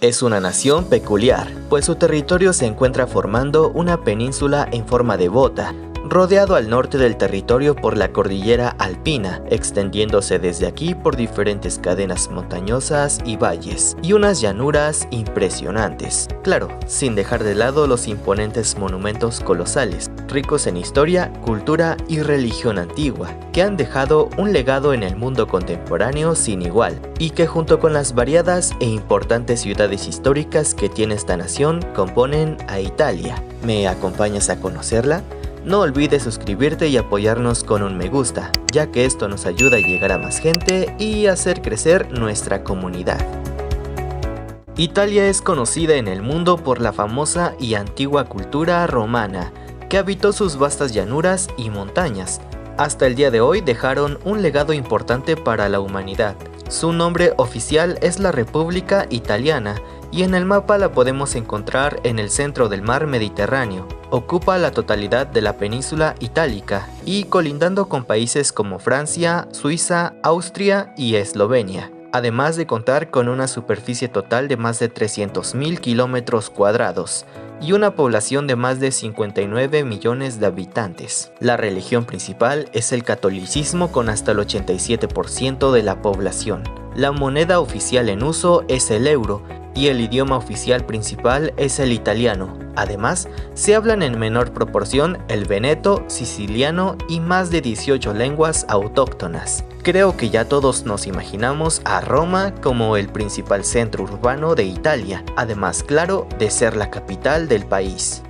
Es una nación peculiar, pues su territorio se encuentra formando una península en forma de bota, rodeado al norte del territorio por la cordillera alpina, extendiéndose desde aquí por diferentes cadenas montañosas y valles, y unas llanuras impresionantes. Claro, sin dejar de lado los imponentes monumentos colosales, ricos en historia, cultura y religión antigua, que han dejado un legado en el mundo contemporáneo sin igual, y que junto con las variadas e importantes ciudades históricas que tiene esta nación, componen a Italia. ¿Me acompañas a conocerla? No olvides suscribirte y apoyarnos con un me gusta, ya que esto nos ayuda a llegar a más gente y hacer crecer nuestra comunidad. Italia es conocida en el mundo por la famosa y antigua cultura romana, que habitó sus vastas llanuras y montañas. Hasta el día de hoy dejaron un legado importante para la humanidad. Su nombre oficial es la República Italiana, y en el mapa la podemos encontrar en el centro del mar Mediterráneo. Ocupa la totalidad de la península itálica y colindando con países como Francia, Suiza, Austria y Eslovenia, además de contar con una superficie total de más de 300.000 kilómetros cuadrados y una población de más de 59 millones de habitantes. La religión principal es el catolicismo con hasta el 87% de la población. La moneda oficial en uso es el euro y el idioma oficial principal es el italiano. Además, se hablan en menor proporción el veneto, siciliano y más de 18 lenguas autóctonas. Creo que ya todos nos imaginamos a Roma como el principal centro urbano de Italia, además, claro, de ser la capital del país.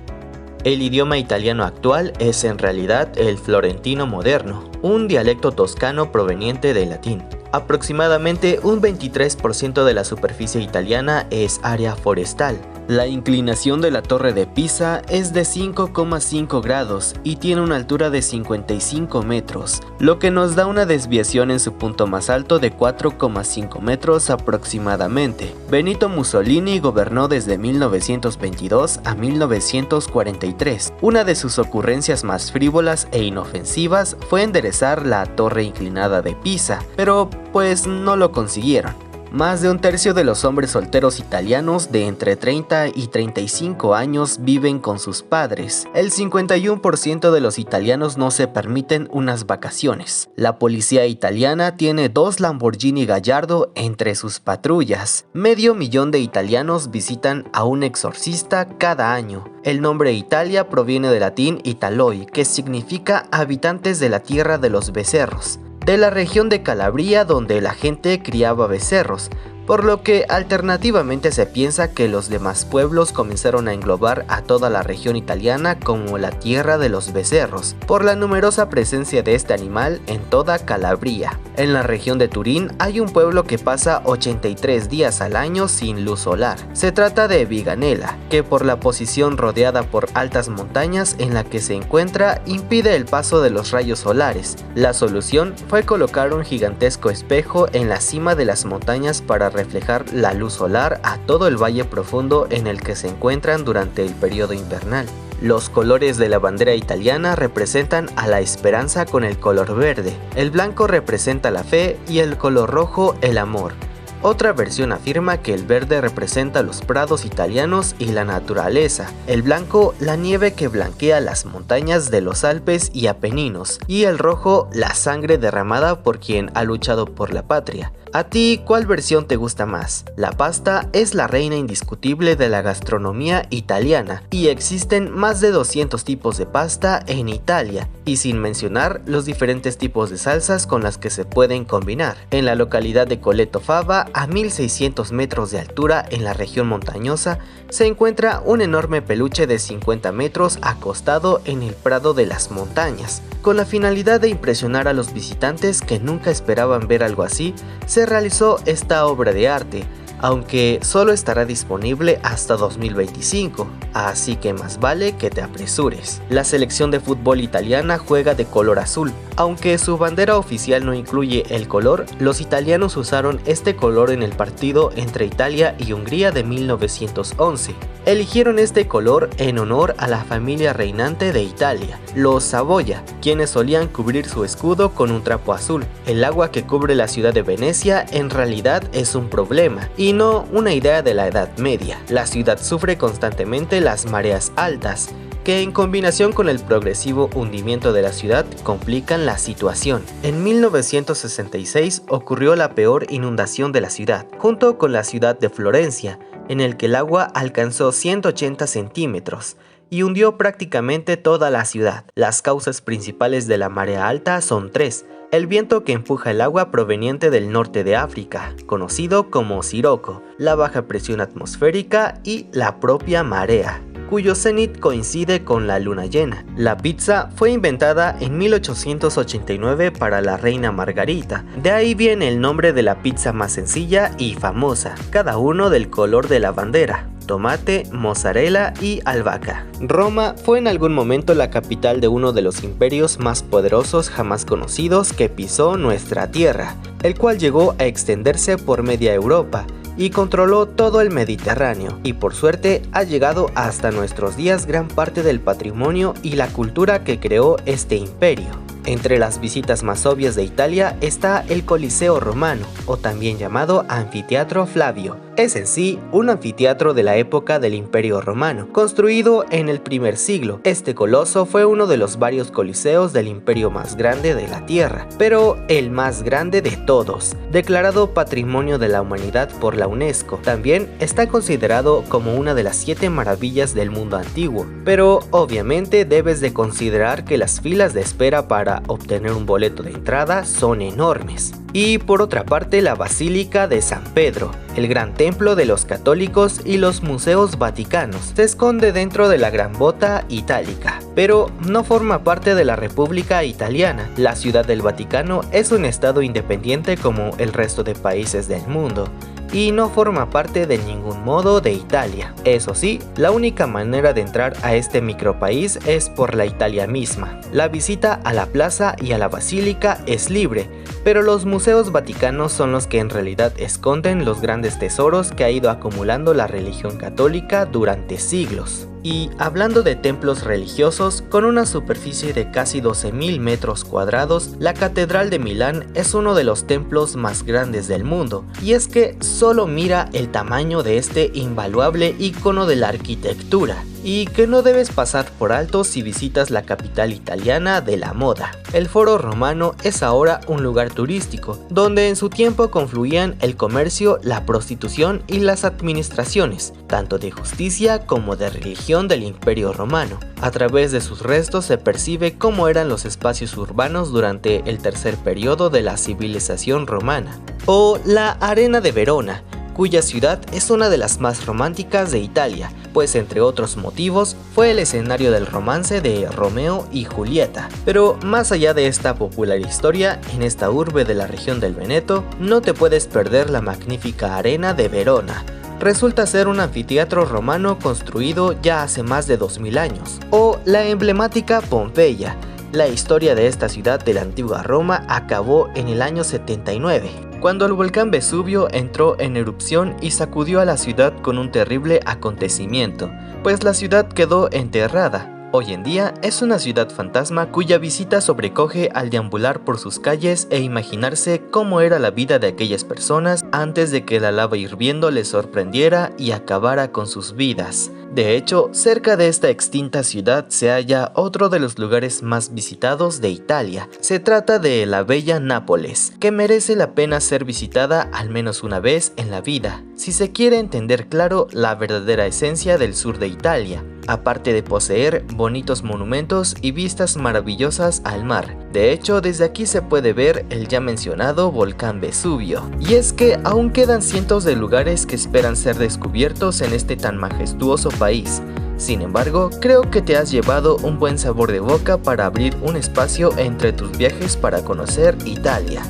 El idioma italiano actual es en realidad el florentino moderno, un dialecto toscano proveniente del latín. Aproximadamente un 23% de la superficie italiana es área forestal. La inclinación de la Torre de Pisa es de 5,5 grados y tiene una altura de 55 metros, lo que nos da una desviación en su punto más alto de 4,5 metros aproximadamente. Benito Mussolini gobernó desde 1922 a 1943. Una de sus ocurrencias más frívolas e inofensivas fue enderezar la Torre inclinada de Pisa, pero pues no lo consiguieron. Más de un tercio de los hombres solteros italianos de entre 30 y 35 años viven con sus padres. El 51% de los italianos no se permiten unas vacaciones. La policía italiana tiene 2 Lamborghini Gallardo entre sus patrullas. 500.000 de italianos visitan a un exorcista cada año. El nombre Italia proviene del latín Italoi, que significa habitantes de la tierra de los becerros, de la región de Calabria donde la gente criaba becerros, por lo que alternativamente se piensa que los demás pueblos comenzaron a englobar a toda la región italiana como la tierra de los becerros, por la numerosa presencia de este animal en toda Calabria. En la región de Turín hay un pueblo que pasa 83 días al año sin luz solar. Se trata de Viganella, que por la posición rodeada por altas montañas en la que se encuentra impide el paso de los rayos solares. La solución fue colocar un gigantesco espejo en la cima de las montañas para reflejar la luz solar a todo el valle profundo en el que se encuentran durante el periodo invernal. Los colores de la bandera italiana representan a la esperanza con el color verde, el blanco representa la fe y el color rojo el amor. Otra versión afirma que el verde representa los prados italianos y la naturaleza, el blanco la nieve que blanquea las montañas de los Alpes y Apeninos, y el rojo la sangre derramada por quien ha luchado por la patria. ¿A ti cuál versión te gusta más? La pasta es la reina indiscutible de la gastronomía italiana y existen más de 200 tipos de pasta en Italia, y sin mencionar los diferentes tipos de salsas con las que se pueden combinar. En la localidad de Coleto Fava, a 1600 metros de altura en la región montañosa, se encuentra un enorme peluche de 50 metros acostado en el prado de las montañas. Con la finalidad de impresionar a los visitantes que nunca esperaban ver algo así, se realizó esta obra de arte, aunque solo estará disponible hasta 2025, así que más vale que te apresures. La selección de fútbol italiana juega de color azul, Aunque su bandera oficial no incluye el color, los italianos usaron este color en el partido entre Italia y Hungría de 1911. Eligieron este color en honor a la familia reinante de Italia, los Saboya, quienes solían cubrir su escudo con un trapo azul. El agua que cubre la ciudad de Venecia en realidad es un problema, y no una idea de la Edad Media. La ciudad sufre constantemente las mareas altas, que en combinación con el progresivo hundimiento de la ciudad complican la situación. En 1966 ocurrió la peor inundación de la ciudad, junto con la ciudad de Florencia, en el que el agua alcanzó 180 centímetros y hundió prácticamente toda la ciudad. Las causas principales de la marea alta son tres: el viento que empuja el agua proveniente del norte de África, conocido como siroco, la baja presión atmosférica y la propia marea, cuyo cenit coincide con la luna llena. La pizza fue inventada en 1889 para la reina Margarita. De ahí viene el nombre de la pizza más sencilla y famosa, cada uno del color de la bandera: tomate, mozzarella y albahaca. Roma fue en algún momento la capital de uno de los imperios más poderosos jamás conocidos que pisó nuestra tierra, el cual llegó a extenderse por media Europa y controló todo el Mediterráneo, y por suerte ha llegado hasta nuestros días gran parte del patrimonio y la cultura que creó este imperio. Entre las visitas más obvias de Italia está el Coliseo Romano, o también llamado Anfiteatro Flavio. Es en sí un anfiteatro de la época del Imperio Romano, construido en el primer siglo. Este coloso fue uno de los varios coliseos del imperio más grande de la Tierra, pero el más grande de todos, declarado Patrimonio de la Humanidad por la UNESCO. También está considerado como una de las 7 maravillas del mundo antiguo, pero obviamente debes de considerar que las filas de espera para obtener un boleto de entrada son enormes. Y por otra parte, la Basílica de San Pedro, el gran templo de los católicos, y los museos vaticanos, se esconde dentro de la Gran Bota Itálica, pero no forma parte de la República Italiana. La Ciudad del Vaticano es un estado independiente como el resto de países del mundo, y no forma parte de ningún modo de Italia. Eso sí, la única manera de entrar a este micropaís es por la Italia misma. La visita a la plaza y a la basílica es libre, pero los museos vaticanos son los que en realidad esconden los grandes tesoros que ha ido acumulando la religión católica durante siglos. Y hablando de templos religiosos, con una superficie de casi 12.000 metros cuadrados, la Catedral de Milán es uno de los templos más grandes del mundo. Y es que solo mira el tamaño de este invaluable ícono de la arquitectura, y que no debes pasar por alto si visitas la capital italiana de la moda. El Foro Romano es ahora un lugar turístico, donde en su tiempo confluían el comercio, la prostitución y las administraciones, tanto de justicia como de religión del Imperio Romano. A través de sus restos se percibe cómo eran los espacios urbanos durante el tercer periodo de la civilización romana. O la Arena de Verona, cuya ciudad es una de las más románticas de Italia, pues entre otros motivos fue el escenario del romance de Romeo y Julieta. Pero más allá de esta popular historia, en esta urbe de la región del Veneto no te puedes perder la magnífica Arena de Verona. Resulta ser un anfiteatro romano construido ya hace más de 2000 años. O la emblemática Pompeya. La historia de esta ciudad de la antigua Roma acabó en el año 79. Cuando el volcán Vesubio entró en erupción y sacudió a la ciudad con un terrible acontecimiento, pues la ciudad quedó enterrada. Hoy en día es una ciudad fantasma cuya visita sobrecoge al deambular por sus calles e imaginarse cómo era la vida de aquellas personas antes de que la lava hirviendo les sorprendiera y acabara con sus vidas. De hecho, cerca de esta extinta ciudad se halla otro de los lugares más visitados de Italia. Se trata de la bella Nápoles, que merece la pena ser visitada al menos una vez en la vida, si se quiere entender claro la verdadera esencia del sur de Italia, aparte de poseer bonitos monumentos y vistas maravillosas al mar. De hecho, desde aquí se puede ver el ya mencionado volcán Vesubio. Y es que aún quedan cientos de lugares que esperan ser descubiertos en este tan majestuoso país. Sin embargo, creo que te has llevado un buen sabor de boca para abrir un espacio entre tus viajes para conocer Italia.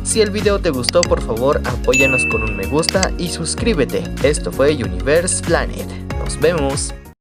Si el video te gustó, por favor apóyanos con un me gusta y suscríbete. Esto fue Universe Planet. Nos vemos.